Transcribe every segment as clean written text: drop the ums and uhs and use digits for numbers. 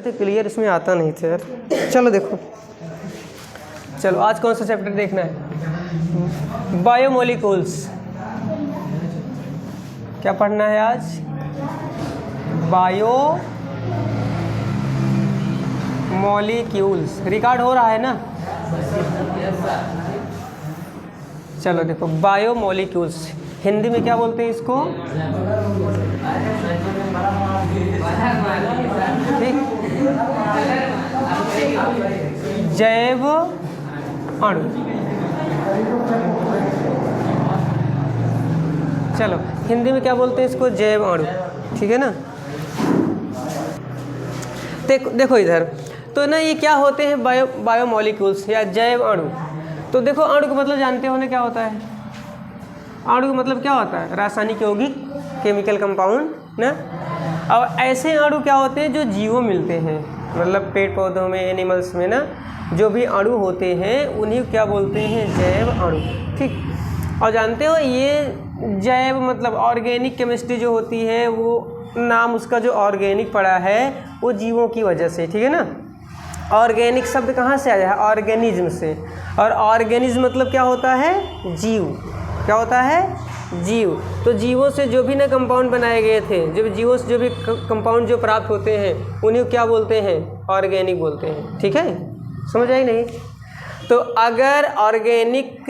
थे क्लियर, इसमें आता नहीं था यार। चलो देखो, चलो आज कौन सा चैप्टर देखना है? बायोमोलिक्यूल्स। क्या पढ़ना है आज? बायोमोलिक्यूल्स। रिकॉर्ड हो रहा है ना? चलो देखो, बायोमोलिक्यूल्स हिंदी में क्या बोलते हैं इसको? ठीक, जैव अणु। चलो हिंदी में क्या बोलते हैं इसको? जैव अणु। ठीक है ना? देखो इधर तो ना, ये क्या होते हैं? बायोमोलिक्यूल्स या जैव अणु। तो देखो, अणु का मतलब जानते हो ना क्या होता है? अणु का मतलब क्या होता है? रासायनिक, यौगिक, केमिकल कंपाउंड ना। और ऐसे अणु क्या होते हैं जो जीवों मिलते हैं, मतलब पेड़ पौधों में, एनिमल्स में ना, जो भी अणु होते हैं उन्हीं क्या बोलते हैं? जैव अणु। ठीक। और जानते हो ये जैव मतलब ऑर्गेनिक केमिस्ट्री जो होती है, वो नाम उसका जो ऑर्गेनिक पड़ा है वो जीवों की वजह से। ठीक है ना? ऑर्गेनिक शब्द कहाँ से आया है? ऑर्गेनिज्म से। और ऑर्गेनिज्म मतलब क्या होता है? जीव। क्या होता है? जीव। तो जीवों से जो भी ना कंपाउंड बनाए गए थे, जो जीवों से जो भी कंपाउंड जो प्राप्त होते हैं उन्हें क्या बोलते हैं? ऑर्गेनिक बोलते हैं। ठीक है, समझ आई नहीं? तो अगर ऑर्गेनिक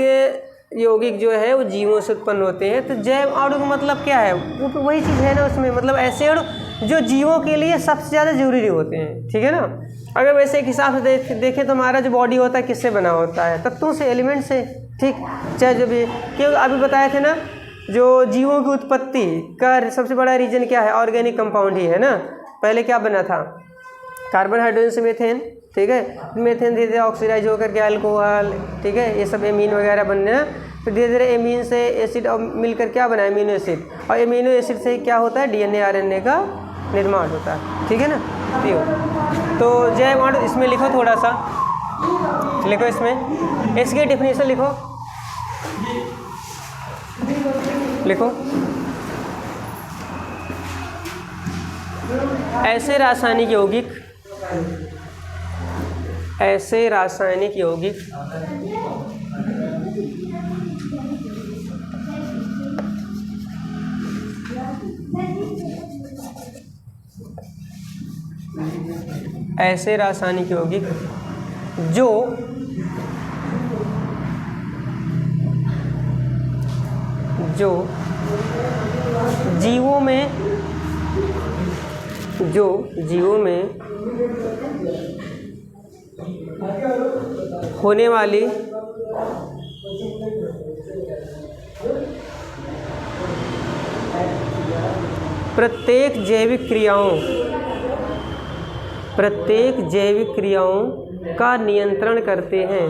यौगिक जो है वो जीवों से उत्पन्न होते हैं, तो जैव अणु का मतलब क्या है? वो वही चीज़ है ना उसमें, मतलब ऐसे अणु जो जीवों के लिए सबसे ज़्यादा जरूरी होते हैं। ठीक है ना? अगर वैसे एक हिसाब से देखें तो हमारा जो बॉडी होता है किससे बना होता है? तत्वों से, एलिमेंट से। ठीक, चाहे जो भी, क्योंकि अभी बताए थे ना, जो जीवों की उत्पत्ति का सबसे बड़ा रीजन क्या है? ऑर्गेनिक कंपाउंड ही है ना। पहले क्या बना था? कार्बन, हाइड्रोजन से मीथेन। ठीक है, मीथेन धीरे धीरे ऑक्सीडाइज होकर के अल्कोहल, ठीक है, ये सब एमीन वगैरह बनने ना। फिर धीरे धीरे एमीन से एसिड और मिलकर क्या बना? Amino acid. और एमिनो एसिड से क्या होता है? डीएनए, आरएनए का निर्माण होता है। ठीक है ना? तो जैव अणु इसमें लिखो, थोड़ा सा लिखो इसमें, इसकी डेफिनेशन लिखो, लिखो। ऐसे रासायनिक यौगिक, ऐसे रासायनिक यौगिक ऐसे रासायनिक यौगिक जो जीवों में होने वाली प्रत्येक जैविक क्रियाओं का नियंत्रण करते हैं।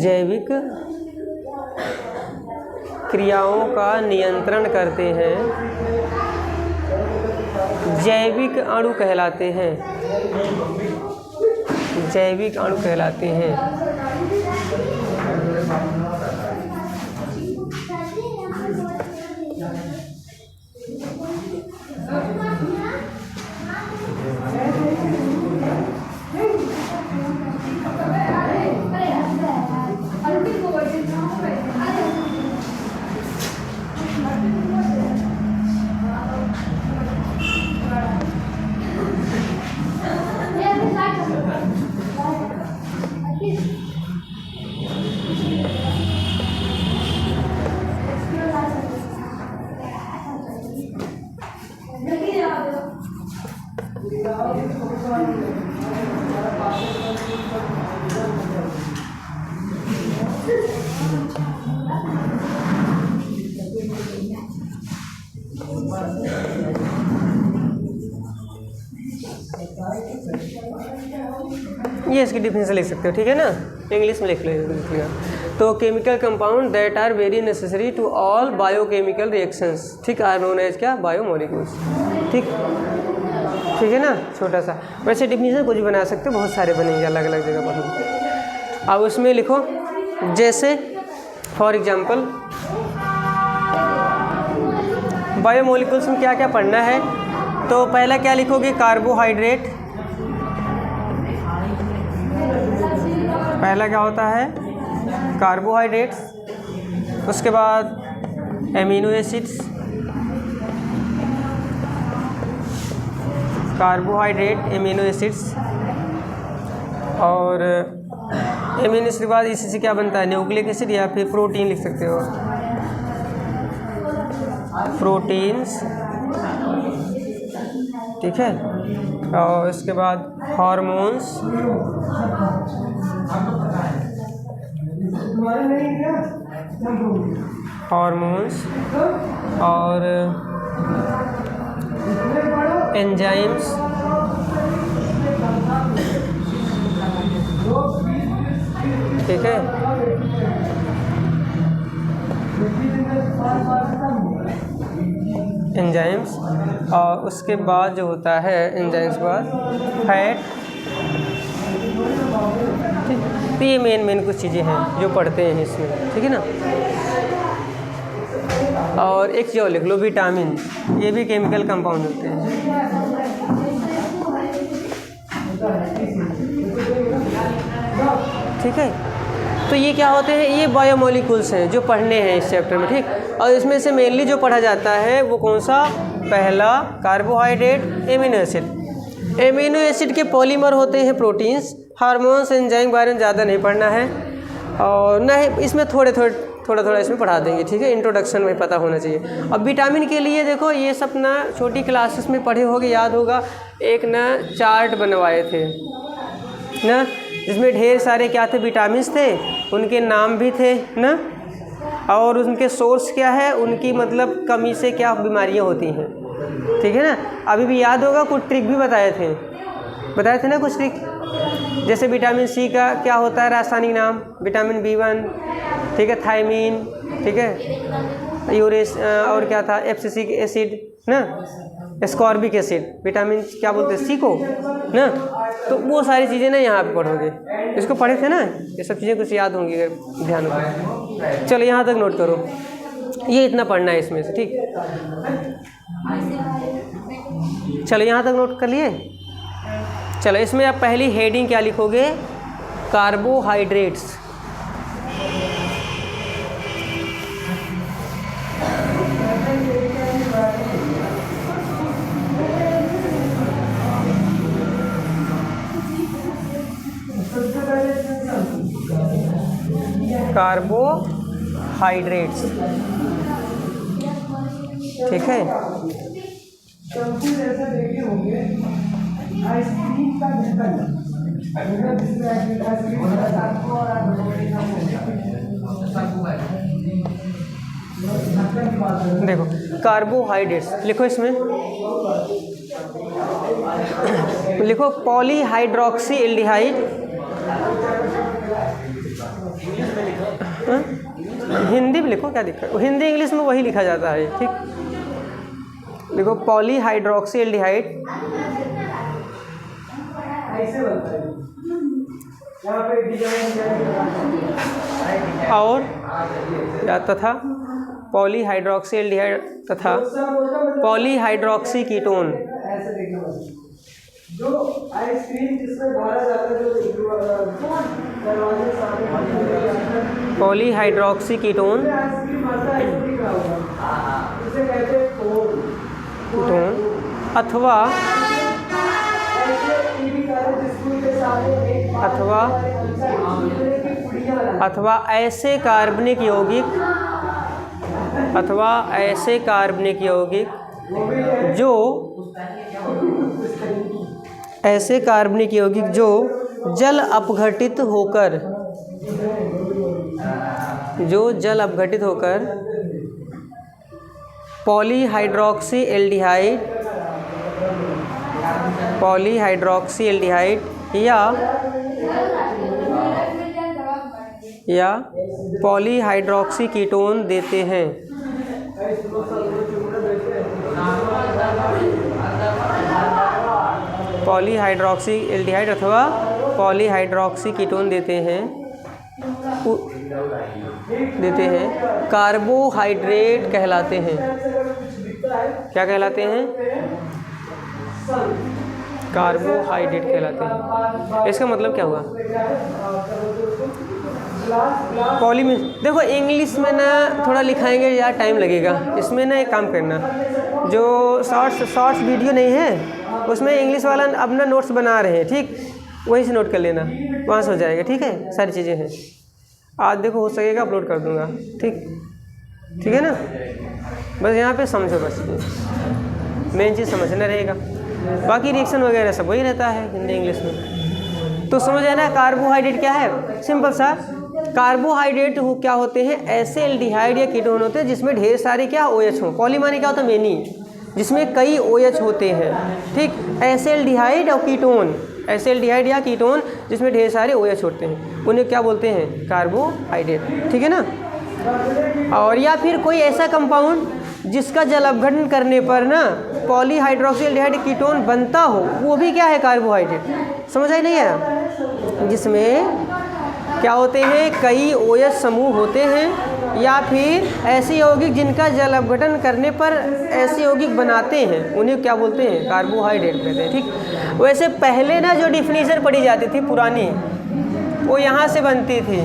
जैविक क्रियाओं का नियंत्रण करते हैं, जैविक अणु कहलाते हैं। जैविक अणु कहलाते हैं। ये इसकी डिफिनेशन लिख सकते हो। ठीक है ना? इंग्लिश में लिख लीजिएगा। तो chemical compound that are very necessary to all biochemical reactions, ठीक, आर नोन एज क्या? बायोमोलिक्यूल्स। ठीक, ठीक है ना? छोटा सा वैसे डिफिनेशन कुछ भी बना सकते हो, बहुत सारे बनेंगे अलग अलग जगह पर। अब उसमें लिखो, जैसे फॉर एग्जांपल बायोमोलिक्यूल्स में क्या क्या पढ़ना है? तो पहला क्या लिखोगे? कार्बोहाइड्रेट। पहला क्या होता है? कार्बोहाइड्रेट्स। उसके बाद amino acids, carbohydrate, amino acids. और एमिनो एसिड के बाद इसी से क्या बनता है? न्यूक्लिक एसिड या फिर प्रोटीन लिख सकते हो, प्रोटीन्स, ठीक है। और इसके बाद हार्मोन्स, हार्मोन्स और एंजाइम्स, ठीक है। एंजाइम्स। और उसके बाद जो होता है एंजाइम्स के बाद फैट। तो ये मेन कुछ चीज़ें हैं जो पढ़ते हैं इसमें, ठीक है ना। और एक चीज़ और लिख लो, विटामिन। ये भी केमिकल कंपाउंड होते हैं, ठीक है। तो ये क्या होते हैं? ये बायोमोलिक्यूल्स हैं जो पढ़ने हैं इस चैप्टर में, ठीक। और इसमें से मेनली जो पढ़ा जाता है वो कौन सा? पहला carbohydrate, amino acid. Amino acid के पॉलीमर होते हैं प्रोटीन्स। हार्मोन्स, एंजाइम के बारे में ज़्यादा नहीं पढ़ना है, और न ही इसमें थोड़ा इसमें पढ़ा देंगे, ठीक है। इंट्रोडक्शन में पता होना चाहिए। अब विटामिन के लिए देखो, ये सब ना छोटी क्लासेस में पढ़े होगे, याद होगा। एक ना चार्ट बनवाए थे ना, जिसमें ढेर सारे क्या थे? विटामिन्स थे, उनके नाम भी थे ना, और उनके सोर्स क्या है, उनकी मतलब कमी से क्या बीमारियां होती हैं, ठीक है ना। अभी भी याद होगा, कुछ ट्रिक भी बताए थे ना कुछ ट्रिक। जैसे विटामिन सी का क्या होता है रासायनिक नाम? विटामिन B1, ठीक है, थायमीन, ठीक है, यूरेस, और क्या था? एब्सिसिक एसिड ना, एस्कॉर्बिक एसिड। विटामिन क्या बोलते हैं? सी को ना। तो वो सारी चीज़ें ना यहाँ पे पढ़ोगे, इसको पढ़े थे ना, ये सब चीज़ें कुछ याद होंगी अगर ध्यान हो। चलो यहाँ तक नोट करो, ये इतना पढ़ना है इसमें से, ठीक। चलो यहाँ तक नोट कर लिए। चलो इसमें आप पहली हेडिंग क्या लिखोगे? कार्बोहाइड्रेट्स। कार्बोहाइड्रेट्स, ठीक है। देखो कार्बोहाइड्रेट्स लिखो, इसमें लिखो पॉलीहाइड्रोक्सी एल्डिहाइड। हिंदी में लिखो, क्या दिक्कत? हिंदी इंग्लिश में वही लिखा जाता है, ठीक। लिखो पॉलीहाइड्रोक्सी एल्डिहाइड, और या तथा पॉलीहाइड्रोक्सी एल्डिहाइड तथा पॉलीहाइड्रोक्सी कीटोन। जो आइसक्रीम जिसमें भरा जाता है, पॉलीहाइड्रोक्सी कीटोन, अथवा ऐसे कार्बनिक यौगिक जो जल अपघटित होकर पॉलीहाइड्रोक्सी एल्डिहाइड या पॉलीहाइड्रोक्सी कीटोन देते हैं। पॉलीहाइड्रोक्सी एल्डिहाइड अथवा पॉलीहाइड्रोक्सी कीटोन देते हैं कार्बोहाइड्रेट कहलाते हैं। क्या कहलाते हैं? कार्बोहाइड्रेट कहलाते हैं। इसका मतलब क्या हुआ? पॉलीमिन। देखो इंग्लिश में ना थोड़ा लिखाएंगे यार टाइम लगेगा, इसमें ना एक काम करना, जो शॉर्ट्स वीडियो नहीं है उसमें इंग्लिश वाला अपना नोट्स बना रहे हैं, ठीक, वहीं से नोट कर लेना, वहाँ से हो जाएगा, ठीक है। सारी चीज़ें हैं, आज देखो हो सकेगा अपलोड कर दूँगा, ठीक है ना। बस यहाँ पे समझो, बस मेन चीज़ समझना रहेगा, बाकी रिएक्शन वगैरह सब वही रहता है हिंदी इंग्लिश में। तो समझ आए ना कार्बोहाइड्रेट क्या है? सिंपल सा, कार्बोहाइड्रेट क्या होते हैं? ऐसे एल्डिहाइड या कीटोन होते हैं जिसमें ढेर सारे क्या OH हो। पॉली माने क्या होता है? मेनी, जिसमें कई OH होते हैं, ठीक। ऐसे एल्डिहाइड और कीटोन, ऐसे एल्डिहाइड या कीटोन जिसमें ढेर सारे OH होते हैं, उन्हें क्या बोलते हैं? कार्बोहाइड्रेट, ठीक है ना। और या फिर कोई ऐसा कंपाउंड जिसका जल अपघटन करने पर ना पॉलीहाइड्रोक्सी एल्डिहाइड कीटोन बनता हो, वो भी क्या है? कार्बोहाइड्रेट। समझ आई नहीं है? जिसमें क्या होते हैं? कई OH समूह होते हैं, या फिर ऐसे यौगिक जिनका जल अपघटन करने पर ऐसे यौगिक बनाते हैं, उन्हें क्या बोलते हैं? कार्बोहाइड्रेट कहते हैं, ठीक। वैसे पहले ना जो डिफिनीशन पढ़ी जाती थी पुरानी, वो यहाँ से बनती थी।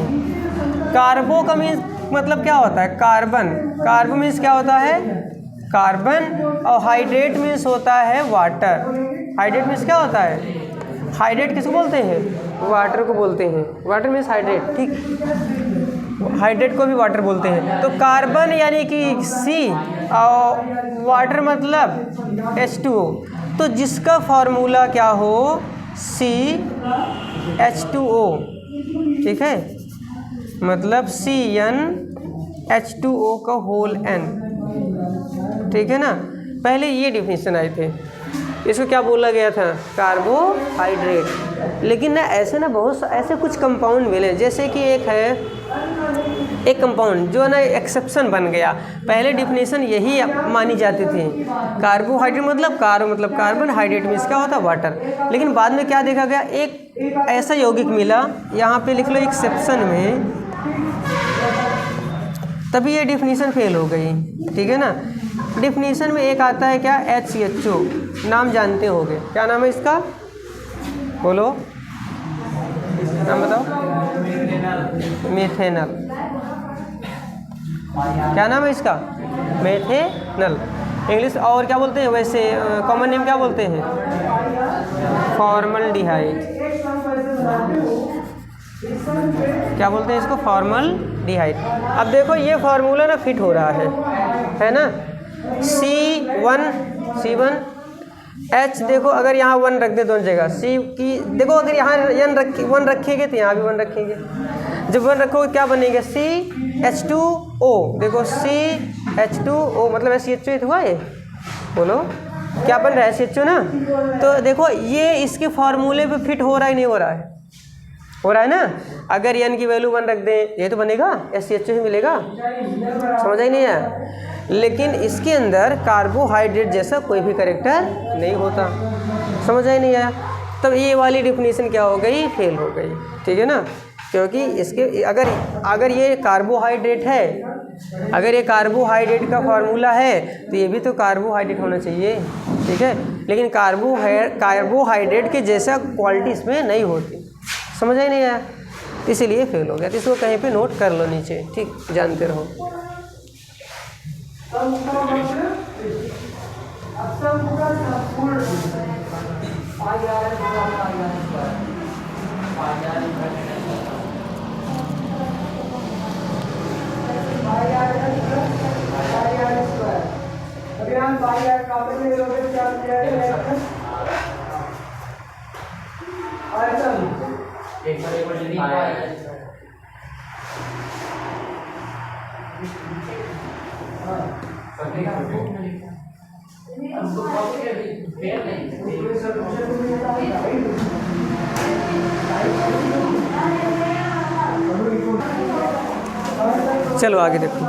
कार्बो का मीन्स मतलब क्या होता है? कार्बन। कार्बो मीन्स क्या होता है? कार्बन। और हाइड्रेट मीन्स होता है वाटर। हाइड्रेट मीन्स क्या होता है? हाइड्रेट किसको बोलते हैं? वाटर को बोलते हैं। वाटर मीन्स हाइड्रेट, ठीक। हाइड्रेट को भी वाटर बोलते हैं। तो कार्बन यानी कि C और वाटर मतलब H2O। तो जिसका फॉर्मूला क्या हो? CH2O, ठीक है, मतलब CnH2O का होल N, ठीक है ना। पहले ये डिफिनीशन आए थे, इसको क्या बोला गया था? कार्बोहाइड्रेट। लेकिन ना ऐसे ना बहुत ऐसे कुछ कंपाउंड मिले, जैसे कि एक है, एक कंपाउंड जो ना एक्सेप्शन बन गया। पहले डिफिनीशन यही मानी जाती थी, कार्बोहाइड्रेट मतलब कार्बन, हाइड्रेट मीन्स क्या होता है? वाटर। लेकिन बाद में क्या देखा गया? एक ऐसा यौगिक मिला, यहाँ पे लिख लो एक्सेप्शन में, तभी ये डिफिनीशन फेल हो गई, ठीक है ना। डिफिनीशन में एक आता है क्या? HCHO, नाम जानते होगे, क्या नाम है इसका? बोलो, नाम बताओ। मेथेनल। क्या नाम है इसका? मेथेनल। इंग्लिश और क्या बोलते हैं वैसे? कॉमन नेम क्या बोलते हैं? फॉर्मल्डिहाइड। क्या बोलते हैं इसको? फॉर्मल्डिहाइड। अब देखो ये फार्मूला ना फिट हो रहा है ना। C1H, देखो अगर यहाँ 1 रख दे दोनों जगह, C की देखो, अगर यहाँ 1 रखेंगे तो यहाँ भी 1 रखेंगे। जब 1 रखोगे क्या बनेगा? CH2O। देखो CH2O मतलब SCHO हुआ है, बोलो क्या बन रहा है? SCHO ना। तो देखो ये इसके फार्मूले पे फिट हो रहा है, नहीं हो रहा है? हो रहा है ना। अगर N की वैल्यू 1 रख दें, ये तो बनेगा, SCHO ही मिलेगा। समझ आई नहीं है? लेकिन इसके अंदर कार्बोहाइड्रेट जैसा कोई भी कैरेक्टर नहीं होता। समझ आई नहीं आया? तब ये वाली डिफिनीशन क्या हो गई? फेल हो गई, ठीक है ना। क्योंकि इसके अगर ये कार्बोहाइड्रेट है, अगर ये कार्बोहाइड्रेट का फार्मूला है, तो ये भी तो कार्बोहाइड्रेट होना चाहिए, ठीक है। लेकिन कार्बोहाइड्रेट के जैसा क्वालिटी इसमें नहीं होती। समझ आई नहीं आया? इसीलिए फेल हो गया। तो इसको कहीं पे नोट कर लो नीचे, ठीक, जानते रहो। चलो आगे देखो।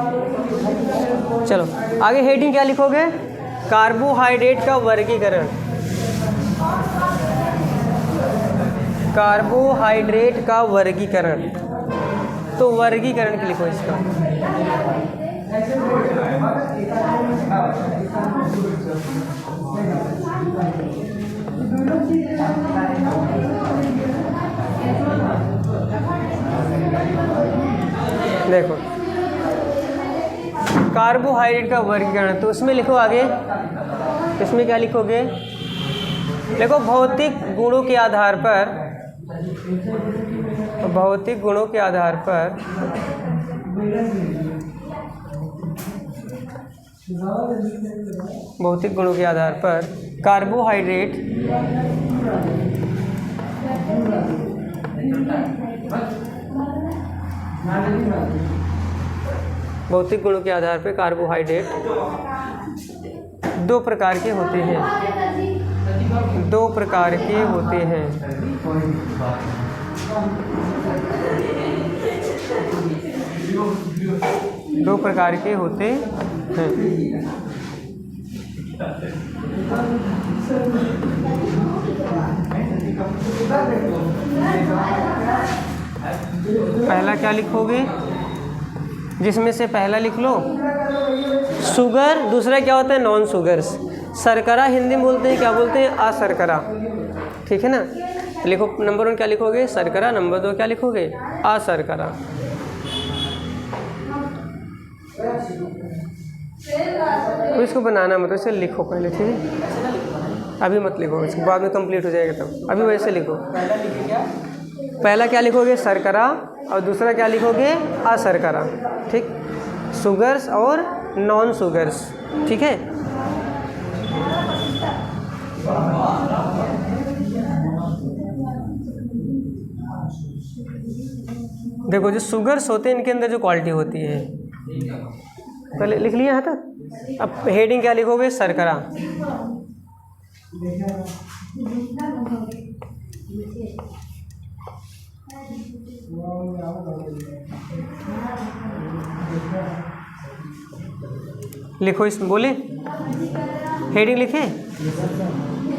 चलो आगे हेडिंग क्या लिखोगे? कार्बोहाइड्रेट का वर्गीकरण। कार्बोहाइड्रेट का वर्गीकरण, तो वर्गीकरण के लिखो इसका। देखो कार्बोहाइड्रेट का वर्गीकरण, तो उसमें लिखो आगे, इसमें क्या लिखोगे? देखो भौतिक गुणों के आधार पर, भौतिक गुणों के आधार पर भौतिक गुणों के आधार पर कार्बोहाइड्रेट भौतिक गुणों के आधार पर कार्बोहाइड्रेट दो प्रकार के होते हैं, दो प्रकार के होते हैं। दो प्रकार के होते हैं। पहला क्या लिखोगे? जिसमें से पहला लिख लो शुगर, दूसरा क्या होता है? Non sugars. शर्करा हिंदी में बोलते हैं, क्या बोलते हैं? अशर्करा। ठीक है ना? लिखो नंबर 1 क्या लिखोगे? शर्करा। नंबर 2 क्या लिखोगे? अशर्करा। तो इसको बनाना मतलब इसे लिखो पहले, ठीक है? अभी मत लिखो, इसके बाद में कंप्लीट हो जाएगा तब। अभी वैसे लिखो। पहला क्या लिखोगे? शर्करा, और दूसरा क्या लिखोगे? अशर्करा। ठीक, शुगर्स और नॉन शुगर्स। ठीक है? देखो जो शुगर्स होते हैं इनके अंदर जो क्वालिटी होती है, पहले लिख लिया है तक। अब हेडिंग क्या लिखोगे? शर्करा। लिखो इसमें, बोले हेडिंग लिखे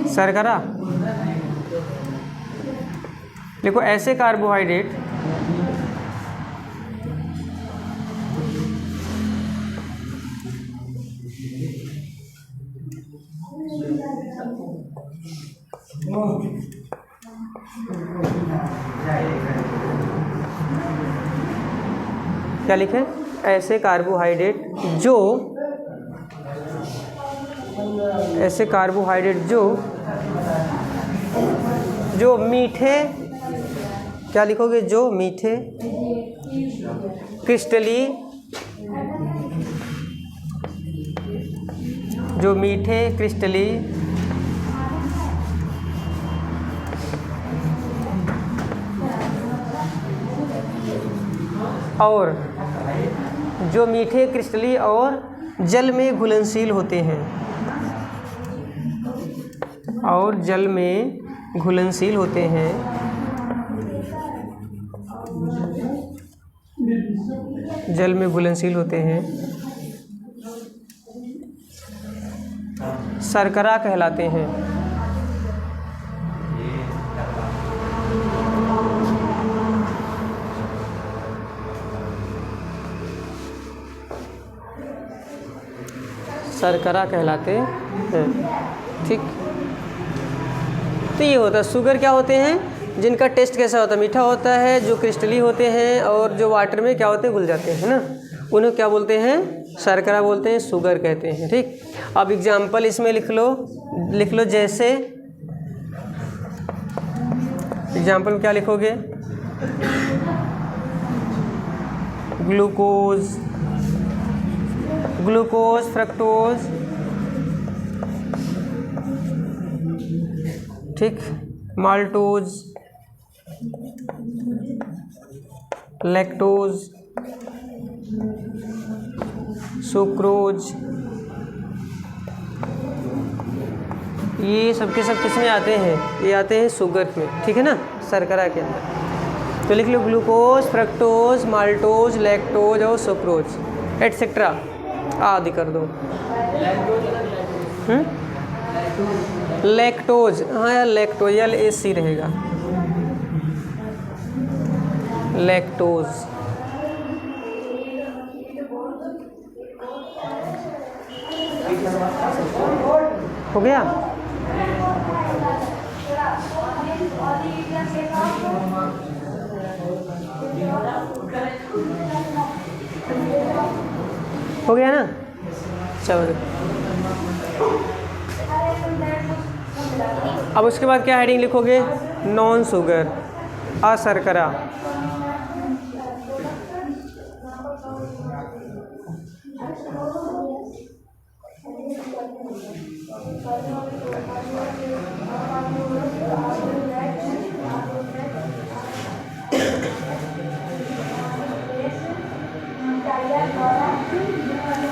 शर्करा। लिखो ऐसे कार्बोहाइड्रेट क्या लिखे? ऐसे कार्बोहाइड्रेट जो, ऐसे कार्बोहाइड्रेट जो मीठे, क्या लिखोगे? जो मीठे क्रिस्टली, जो मीठे क्रिस्टली और जो मीठे क्रिस्टली और जल में घुलनशील होते हैं, और जल में घुलनशील होते हैं, जल में घुलनशील होते हैं, शर्करा कहलाते हैं। शर्करा कहलाते हैं। ठीक, तो ये होता है। शुगर क्या होते हैं? जिनका टेस्ट कैसा होता है? मीठा होता है, जो क्रिस्टली होते हैं और जो वाटर में क्या होते हैं? घुल जाते हैं, है ना? उन्हें क्या बोलते हैं? शर्करा बोलते हैं, शुगर कहते हैं। ठीक, अब एग्जाम्पल इसमें लिख लो जैसे एग्जाम्पल में क्या लिखोगे? ग्लूकोज, फ्रक्टोज, ठीक, माल्टोज, लैक्टोज, सुक्रोज, ये सब के सब किसमें आते हैं? ये आते हैं शुगर में। ठीक है ना? शर्करा के अंदर। तो लिख लो ग्लूकोज, फ्रक्टोज, माल्टोज, लैक्टोज और सुक्रोज एटसेट्रा आदि कर दो। लैक्टोज, हाँ यार लैक्टोज, LAC रहेगा, लैक्टोज। हो गया? हो गया ना। चलो अब उसके बाद क्या हेडिंग लिखोगे, नॉन शुगर, अशर्करा।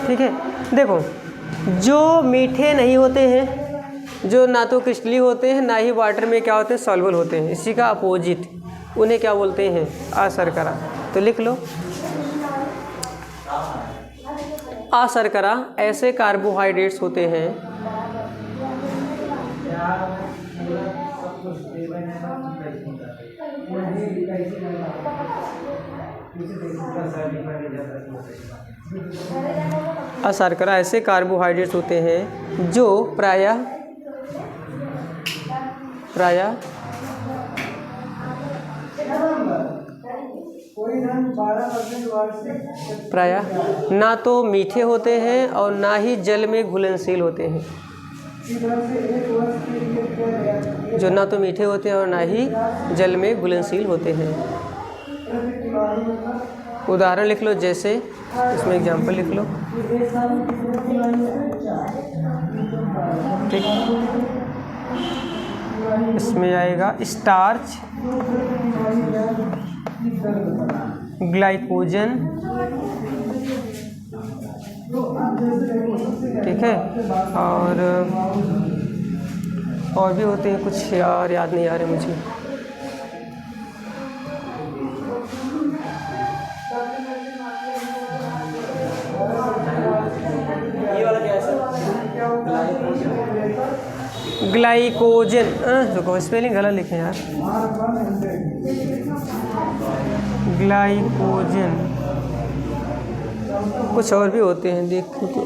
ठीक है, देखो जो मीठे नहीं होते हैं, जो ना तो क्रिस्टली होते हैं ना ही वाटर में क्या होते हैं, सॉल्युबल होते हैं, इसी का अपोजिट उन्हें क्या बोलते हैं, अशर्करा। तो लिख लो, अशर्करा ऐसे कार्बोहाइड्रेट्स होते हैं अशर्करा ऐसे कार्बोहाइड्रेट्स होते हैं जो प्रायः ना तो मीठे होते हैं और ना ही जल में घुलनशील होते हैं, जो ना तो मीठे होते हैं और ना ही जल में घुलनशील होते हैं। उदाहरण लिख लो, जैसे इसमें एग्जाम्पल लिख लो। ठीक, इसमें आएगा स्टार्च, ग्लाइकोजन, ठीक है, और भी होते हैं कुछ, यार याद नहीं आ रहे मुझे। ये वाला क्या है सर, ग्लाइकोजन। रुको, स्पेलिंग गलत लिखे यार, ग्लाइकोजन। कुछ और भी होते हैं, देखो तो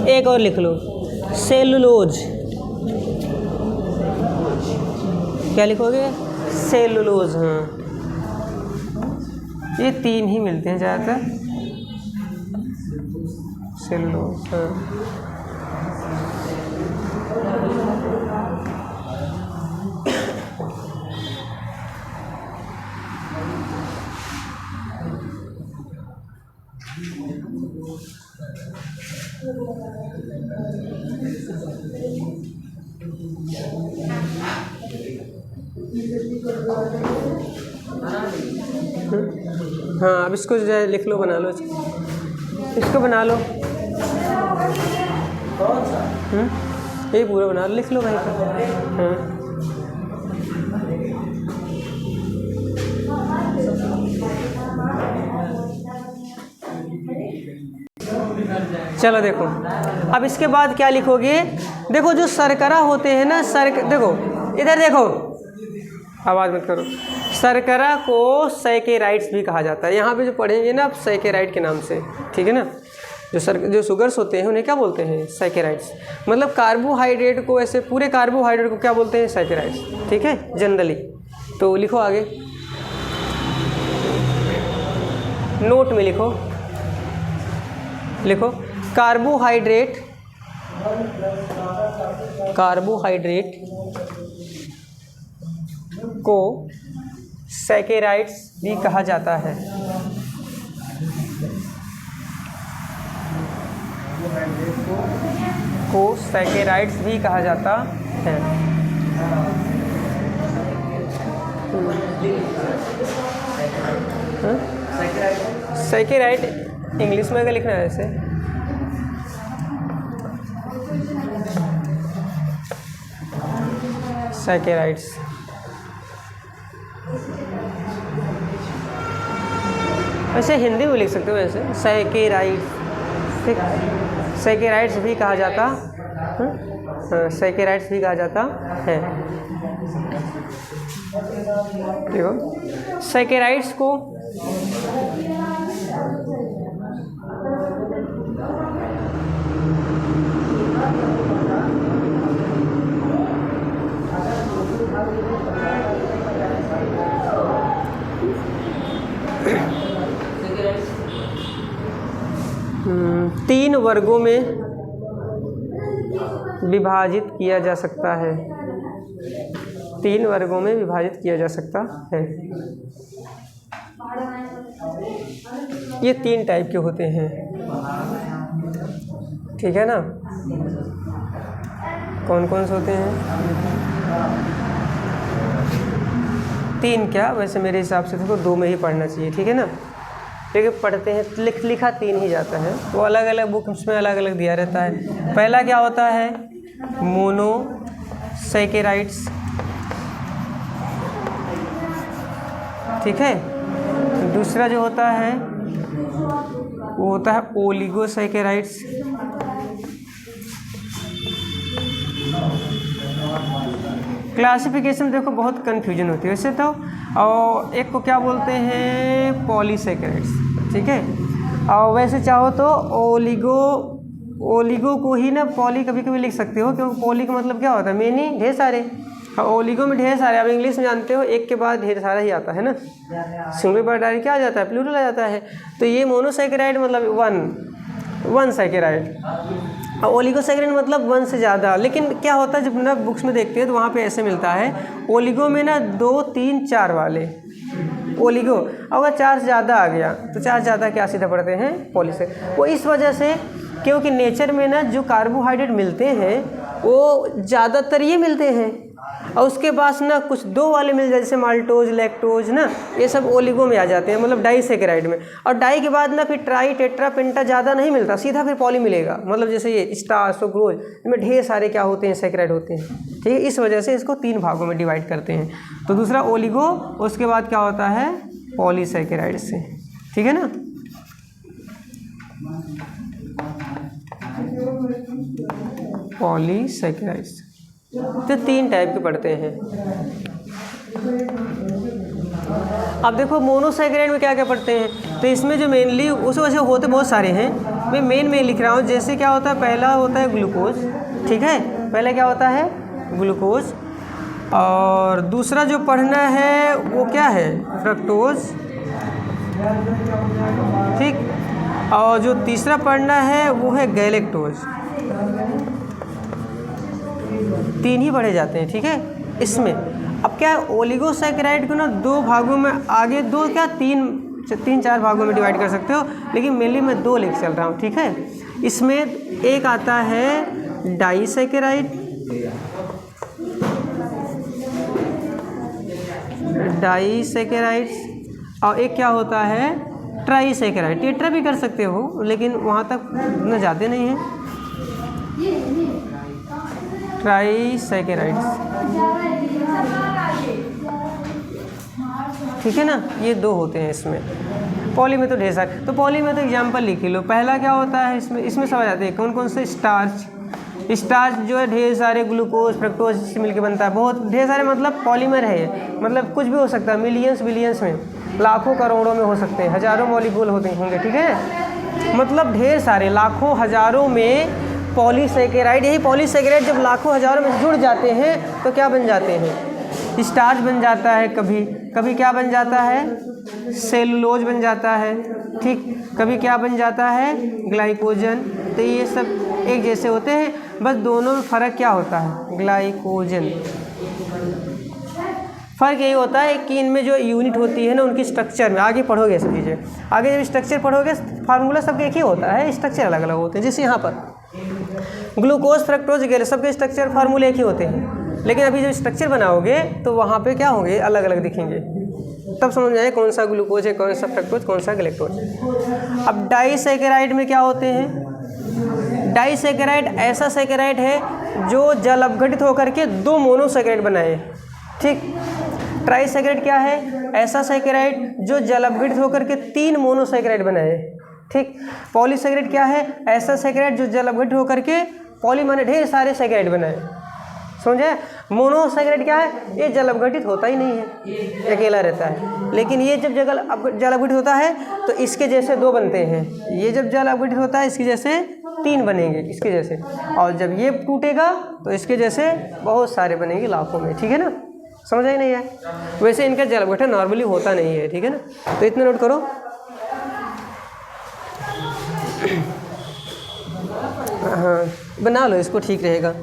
एक और लिख लो, सेलुलोज। क्या लिखोगे, सेलुलोज। हाँ, ये तीन ही मिलते हैं ज़्यादातर, सेलुलोज। हाँ, हाँ, अब इसको जो है लिख लो, बना लो, इसको बना लो। ये पूरा बना लो, लिख लो भाई। हाँ, चलो देखो, अब इसके बाद क्या लिखोगे, देखो जो शर्करा होते हैं ना, देखो इधर देखो, आवाज़ मत करो। शर्करा को सैकेराइड्स भी कहा जाता है, यहाँ पे जो पढ़ेंगे ना आप, सैकेराइड के नाम से, ठीक है ना। जो शुगर्स होते हैं उन्हें क्या बोलते हैं, सैकेराइड्स। मतलब कार्बोहाइड्रेट को, ऐसे पूरे कार्बोहाइड्रेट को क्या बोलते हैं, सैकेराइड्स, ठीक है, जनरली। तो लिखो आगे, नोट में लिखो कार्बोहाइड्रेट को सैकेराइड्स भी कहा जाता है। को सैकेराइड्स भी कहा जाता है। सैकेराइड इंग्लिश में अगर लिखना है ऐसे, सैकेराइड्स। वैसे हिंदी में लिख सकते हो वैसे सैकेराइड्स, ठीक। सैकेराइड्स भी कहा जाता, सैकेराइड्स भी कहा जाता है। देखो सैकेराइड्स को तीन वर्गों में विभाजित किया जा सकता है, तीन वर्गों में विभाजित किया जा सकता है। ये तीन टाइप के होते हैं, ठीक है ना। कौन कौन से होते हैं? तीन क्या, वैसे मेरे हिसाब से देखो दो में ही पढ़ना चाहिए, ठीक है ना। लेकिन पढ़ते हैं लिखा तीन ही जाता है, वो अलग अलग बुक्स में अलग अलग दिया रहता है। पहला क्या होता है? मोनोसैकेराइड्स, ठीक है। दूसरा जो होता है वो होता है ओलिगोसैकेराइड्स, क्लासिफिकेशन देखो बहुत कन्फ्यूजन होती है वैसे तो। और एक को क्या बोलते हैं? पॉलीसैकेराइड्स, ठीक है। और वैसे चाहो तो ओलिगो को ही ना पॉली कभी कभी लिख सकते हो, क्योंकि पॉली का मतलब क्या होता है? मेनी, ढेर सारे। और ओलिगो में ढेर सारे, आप इंग्लिश में जानते हो एक के बाद ढेर सारा ही आता है ना, सिंगल पर डायरेक्ट क्या आ जाता है? प्लूरल आ जाता है। तो ये मोनोसैकेराइड मतलब वन सैकेराइड, और ओलिगोसैकेराइड मतलब वन से ज़्यादा। लेकिन क्या होता है जब ना बुक्स में देखते हैं तो वहाँ पे ऐसे मिलता है, ओलिगो में ना 2, 3, 4 वाले ओलिगो, अगर 4 से ज़्यादा आ गया तो 4 से ज़्यादा क्या सीधा पढ़ते हैं? पॉलीसे। वो इस वजह से क्योंकि नेचर में ना जो कार्बोहाइड्रेट मिलते हैं वो ज़्यादातर ये मिलते हैं, और उसके बाद ना कुछ 2 वाले मिल जाए जैसे माल्टोज, लैक्टोज ना, ये सब ओलिगो में आ जाते हैं, मतलब डाइसैकेराइड में। और डाई के बाद ना फिर ट्राई, टेट्रा, पेंटा ज़्यादा नहीं मिलता, सीधा फिर पॉली मिलेगा। मतलब जैसे ये स्टार्च, सुक्रोज, इनमें ढेर सारे क्या होते हैं? सैकेराइड होते हैं, ठीक है। इस वजह से इसको 3 भागों में डिवाइड करते हैं। तो दूसरा ओलिगो, उसके बाद क्या होता है? पॉलीसैकेराइड से, ठीक है ना। पॉलीसैकेराइड्स तो 3 टाइप के पढ़ते हैं। अब देखो मोनोसैकेराइड में क्या क्या पढ़ते हैं, तो इसमें जो मेनली उस वजह होते बहुत सारे हैं, मैं मेन लिख रहा हूँ। जैसे क्या होता है? पहला होता है ग्लूकोज, ठीक है। पहला क्या होता है? ग्लूकोज। और दूसरा जो पढ़ना है वो क्या है? फ्रक्टोज, ठीक। और जो तीसरा पढ़ना है वो है गैलेक्टोज। 3 ही पढ़े जाते हैं, ठीक है इसमें। अब क्या है? ओलिगोसैकेराइड को ना 2 भागों में, आगे 2 क्या 3-4 भागों में डिवाइड कर सकते हो, लेकिन मेनली मैं 2 लेके चल रहा हूँ, ठीक है। इसमें एक आता है डाइसैकेराइड, और एक क्या होता है? ट्राइसैकेराइड। टेट्रा भी कर सकते हो, लेकिन वहाँ तक न जाते नहीं हैं। ट्राइसैकेराइड्स, ठीक है ना। ये 2 होते हैं इसमें। पॉली में तो ढेर सारे, तो पॉली में तो एग्जाम्पल लिख लो। पहला क्या होता है? इसमें सब आ जाते हैं। कौन कौन से? स्टार्च जो है ढेर सारे, ग्लूकोज, फ्रक्टोज से मिलकर बनता है, बहुत ढेर सारे, मतलब पॉलीमर है, मतलब कुछ भी हो सकता है। मिलियंस, बिलियंस में, लाखों करोड़ों में हो सकते हैं, हज़ारों मॉलिक्यूल होंगे, ठीक है। मतलब ढेर सारे, लाखों हज़ारों में पॉलीसैकेराइड। यही पॉलीसैकेराइड जब लाखों हज़ारों में जुड़ जाते हैं तो क्या बन जाते हैं? स्टार्च बन जाता है, कभी कभी क्या बन जाता है? सेलुलोज बन जाता है, ठीक। कभी क्या बन जाता है? ग्लाइकोजन। तो ये सब एक जैसे होते हैं, बस दोनों में फ़र्क क्या होता है? ग्लाइकोजन। फ़र्क यही होता है कि इनमें जो यूनिट होती है ना, उनकी स्ट्रक्चर में, आगे पढ़ोगे सब चीज़ें, आगे जब स्ट्रक्चर पढ़ोगे फार्मूला सबके एक ही होता है, स्ट्रक्चर अलग अलग होते हैं। जैसे यहाँ पर ग्लूकोज, फ्रक्टोज वगैरह सबके स्ट्रक्चर फार्मूले एक ही होते हैं, लेकिन अभी जब स्ट्रक्चर बनाओगे तो वहाँ पे क्या होंगे? अलग अलग दिखेंगे, तब समझ में आए कौन सा ग्लूकोज है, कौन सा फ्रक्टोज, कौन सा गैलेक्टोज। अब डाइसैकेराइड में क्या होते हैं? डाइसैकेराइड ऐसा सैकेराइड है जो जल अपघटित होकर के 2 मोनोसैकेराइड बनाए, ठीक। ट्राइसैकेराइड क्या है? ऐसा सैकेराइड जो जल अपघटित होकर के 3 मोनोसैकेराइड बनाए, ठीक। पॉलीसैकेराइड क्या है? ऐसा सैकेराइड जो जल अपघटित होकर के पॉली माने ढेर सारे सैकेराइड बनाए, समझे। मोनोसैकेराइड क्या है? ये जल अपघटित होता ही नहीं है, अकेला रहता है। लेकिन ये जब जल अपघटित होता है तो इसके जैसे 2 बनते हैं, ये जब जल अपघटित होता है इसके जैसे 3 बनेंगे, इसके जैसे, और जब ये टूटेगा तो इसके जैसे बहुत सारे बनेंगे, लाखों में, ठीक है ना। समझ आई नहीं है? वैसे इनका जल अपघटन नॉर्मली होता नहीं है, ठीक है ना। तो इतना नोट करो। हाँ बना लो इसको, ठीक रहेगा।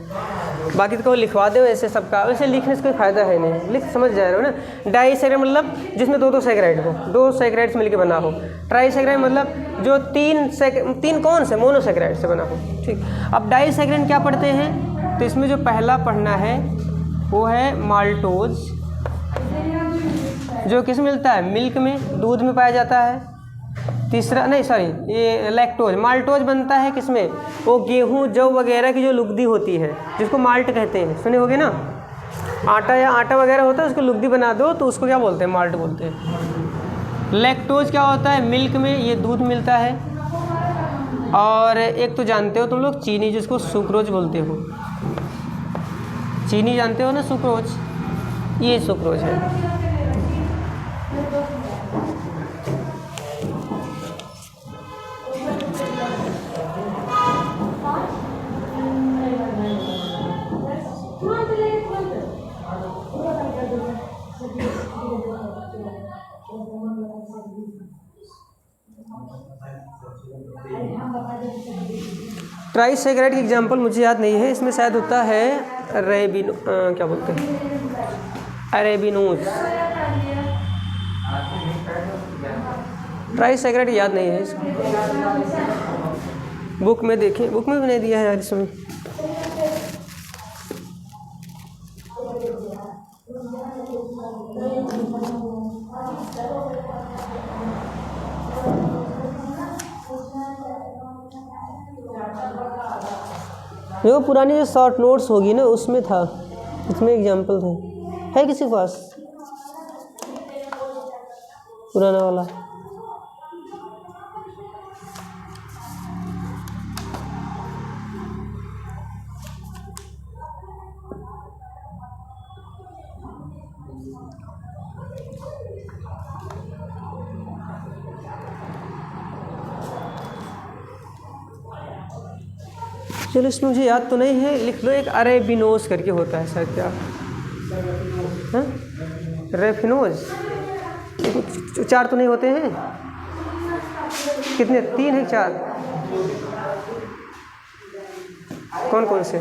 बाकी तो कहो लिखवा दो ऐसे सबका, वैसे लिखने से कोई फ़ायदा है नहीं, लिख समझ जा रहे हो ना। डाइसैकेराइड मतलब जिसमें 2 सैकेराइड हो, 2 सैकेराइड मिलकर बना हो। ट्राइसैकेराइड मतलब जो 3 कौन से मोनोसैकेराइड से बना हो, ठीक। अब डाइसैकेराइड क्या पढ़ते हैं? तो इसमें जो पहला पढ़ना है वो है माल्टोज, जो किस मिलता है? मिल्क में, दूध में पाया जाता है। तीसरा नहीं सॉरी ये लैक्टोज। माल्टोज बनता है किसमें? वो गेहूँ जौ वगैरह की जो लुगदी होती है जिसको माल्ट कहते हैं, सुने होगे ना। आटा या आटा वगैरह होता है उसको लुगदी बना दो तो उसको क्या बोलते हैं? माल्ट बोलते हैं। लैक्टोज क्या होता है? मिल्क में, ये दूध मिलता है। और एक तो जानते हो तुम लोग चीनी, जिसको सुक्रोज बोलते हो। चीनी जानते हो ना, सुक्रोज, ये सुक्रोज है। ट्राइसैकेराइड की एग्जांपल मुझे याद नहीं है, इसमें शायद होता है क्या बोलते हैं? अरेबिनोज। ट्राइसैकेराइड याद नहीं है इसको, बुक में देखें, बुक में भी नहीं दिया है यार इसमें। देखो पुरानी जो शॉर्ट नोट्स होगी ना उसमें था, इसमें एग्जाम्पल थे। है किसी के पास पुराना वाला? चलो इसमें मुझे याद तो नहीं है, लिख लो। एक अरेबिनोज करके होता है शायद, क्या? हाँ रेफिनोज। 4 तो नहीं होते हैं? कितने? 3 है 4? कौन कौन से?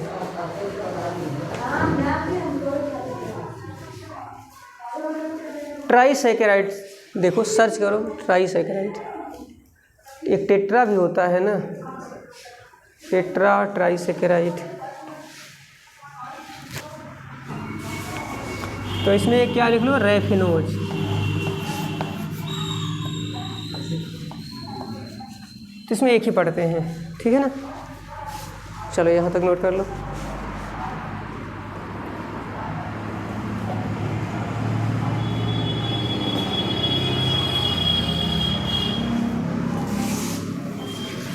ट्राइसैकेराइड देखो, सर्च करो ट्राइसैकेराइड। एक टेट्रा भी होता है ना, टेट्रा ट्राइसैकेराइड। तो इसमें क्या लिख लो? रेफिनोज। तो इसमें एक ही पढ़ते हैं, ठीक है ना। चलो यहाँ तक नोट कर लो।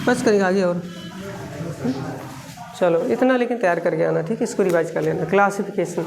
बस करेंगे आगे और। चलो इतना लेकिन तैयार करके आना, ठीक है। इसको रिवाइज कर लेना। क्लासिफिकेशन